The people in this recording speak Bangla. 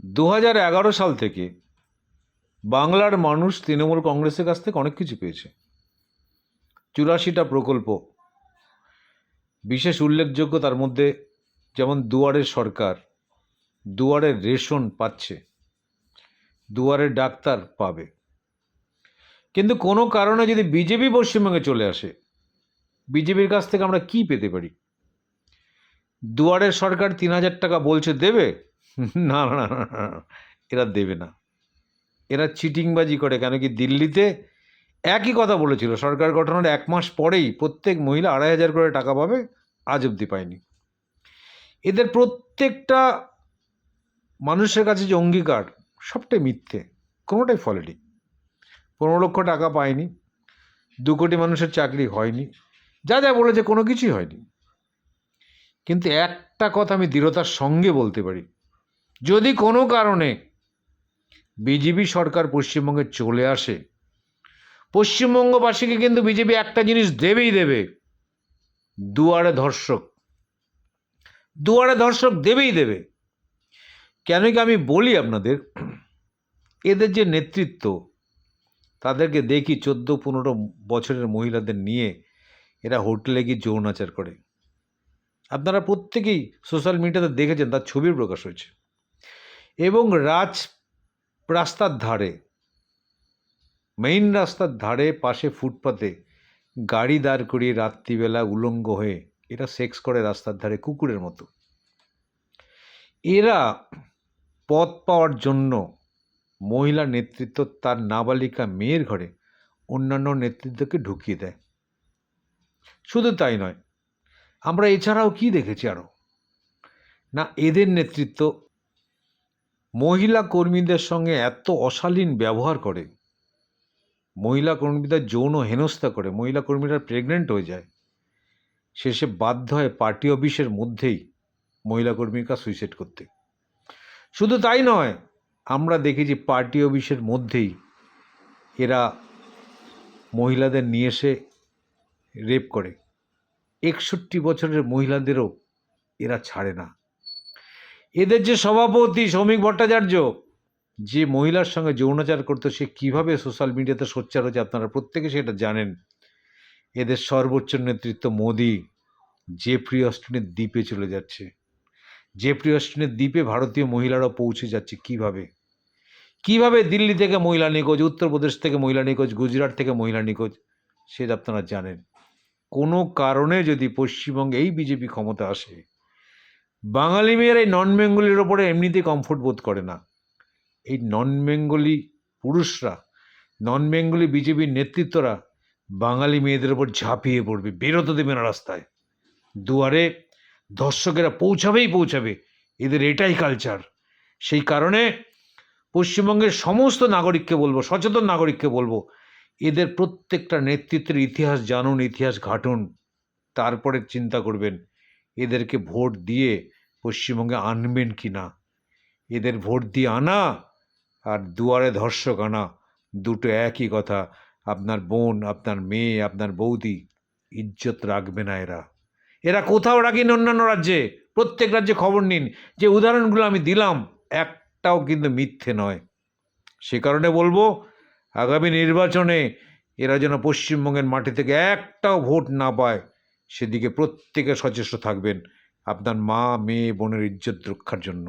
2011 সাল থেকে বাংলার মানুষ তৃণমূল কংগ্রেসের কাছ থেকে অনেক কিছু পেয়েছে। 84টা প্রকল্প, বিশেষ উল্লেখযোগ্য তার মধ্যে যেমন দুয়ারের সরকার, দুয়ারের রেশন পাচ্ছে, দুয়ারের ডাক্তার পাবে। কিন্তু কোনো কারণে যদি বিজেপি পশ্চিমবঙ্গে চলে আসে, বিজেপির কাছ থেকে আমরা কি পেতে পারি? দুয়ারের সরকার 3000 টাকা বলছে দেবে, না না না না, এরা দেবে না। এরা চিটিংবাজি করে। কেন কি দিল্লিতে একই কথা বলেছিল, সরকার গঠনের 1 মাস পরেই প্রত্যেক মহিলা 2500 করে টাকা পাবে, আজ অবধি পায়নি। এদের প্রত্যেকটা মানুষের কাছে যে অঙ্গীকার, সবটাই মিথ্যে, কোনোটাই ফলেনি। 15 লক্ষ টাকা পায়নি, 2 কোটি মানুষের চাকরি হয়নি, যা যা বলেছে কোনো কিছুই হয়নি। কিন্তু একটা কথা আমি দৃঢ়তার সঙ্গে বলতে পারি, যদি কোনো কারণে বিজেপি সরকার পশ্চিমবঙ্গে চলে আসে, পশ্চিমবঙ্গবাসীকে কিন্তু বিজেপি একটা জিনিস দেবেই দেবে, দুয়ারে ধর্ষক। দুয়ারে ধর্ষক দেবেই দেবে। কেন কি আমি বলি আপনাদের, এদের যে নেতৃত্ব, তাদেরকে দেখি 14-15 বছরের মহিলাদের নিয়ে এরা হোটেলে গিয়ে যৌনাচার করে। আপনারা প্রত্যেকেই সোশ্যাল মিডিয়াতে দেখেছেন, তার ছবির প্রকাশ হয়েছে। এবং রাস্তার ধারে, মেইন রাস্তার ধারে পাশে ফুটপাতে গাড়ি দাঁড় করিয়ে রাত্রিবেলা উলঙ্গ হয়ে এরা সেক্স করে রাস্তার ধারে কুকুরের মতো। এরা পদ পাওয়ার জন্য মহিলা নেতৃত্ব তার নাবালিকা মেয়ের ঘরে অন্যান্য নেতৃত্বকে ঢুকিয়ে দেয়। শুধু তাই নয়, আমরা এছাড়াও কি দেখেছি আরও না, এদের নেতৃত্ব মহিলা কর্মীদের সঙ্গে এত অশালীন ব্যবহার করে, মহিলা কর্মীদের যৌন হেনস্থা করে, মহিলা কর্মীরা প্রেগনেন্ট হয়ে যায়, শেষে বাধ্য হয় পার্টি অফিসের মধ্যেই মহিলা কর্মীরা সুইসাইড করতে। শুধু তাই নয়, আমরা দেখেছি পার্টি অফিসের মধ্যেই এরা মহিলাদের নিয়ে এসে রেপ করে। 61 বছরের মহিলাদেরও এরা ছাড়ে না। এদের যে সভাপতি শ্রমিক ভট্টাচার্য, যে মহিলার সঙ্গে যৌনাচার করতো, সে কিভাবে সোশ্যাল মিডিয়াতে সোচ্চার হচ্ছে আপনারা প্রত্যেকে সেটা জানেন। এদের সর্বোচ্চ নেতৃত্ব মোদি জেফ্রি অস্টিনের দ্বীপে চলে যাচ্ছে। জেফ্রি অস্টিনের দ্বীপে ভারতীয় মহিলারাও পৌঁছে যাচ্ছে। কিভাবে দিল্লি থেকে মহিলা নিখোঁজ, উত্তরপ্রদেশ থেকে মহিলা নিখোঁজ, গুজরাট থেকে মহিলা নিখোঁজ, সে আপনারা জানেন। কোনো কারণে যদি পশ্চিমবঙ্গে এই বিজেপি ক্ষমতা আসে, বাঙালি মেয়েরা এই নন বেঙ্গলির ওপরে এমনিতেই কমফোর্ট বোধ করে না। এই নন বেঙ্গলি পুরুষরা, নন বেঙ্গলি বিজেপির নেতৃত্বরা বাঙালি মেয়েদের ওপর ঝাঁপিয়ে পড়বে, বেরোতে দেবে না রাস্তায়। দুয়ারে ধর্ষকেরা পৌঁছাবে, এদের এটাই কালচার। সেই কারণে পশ্চিমবঙ্গের সমস্ত নাগরিককে বলবো, সচেতন নাগরিককে বলবো, এদের প্রত্যেকটা নেতৃত্বের ইতিহাস জানুন, ইতিহাস ঘাটুন, তারপরে চিন্তা করবেন এদেরকে ভোট দিয়ে পশ্চিমবঙ্গে আনবেন কি না। এদের ভোট দিয়ে আনা আর দুয়ারে ধর্ষক আনা দুটো একই কথা। আপনার বোন, আপনার মেয়ে, আপনার বৌদি ইজ্জত রাখবে না এরা কোথাও রাখেন। অন্যান্য রাজ্যে, প্রত্যেক রাজ্যে খবর নিন, যে উদাহরণগুলো আমি দিলাম একটাও কিন্তু মিথ্যে নয়। সে কারণে বলবো, আগামী নির্বাচনে এরা যেন পশ্চিমবঙ্গের মাটি থেকে একটাও ভোট না পায়, সেদিকে প্রত্যেকে সচেষ্ট থাকবেন আপনার মা, মেয়ে, বোনের ইজ্জত রক্ষার জন্য।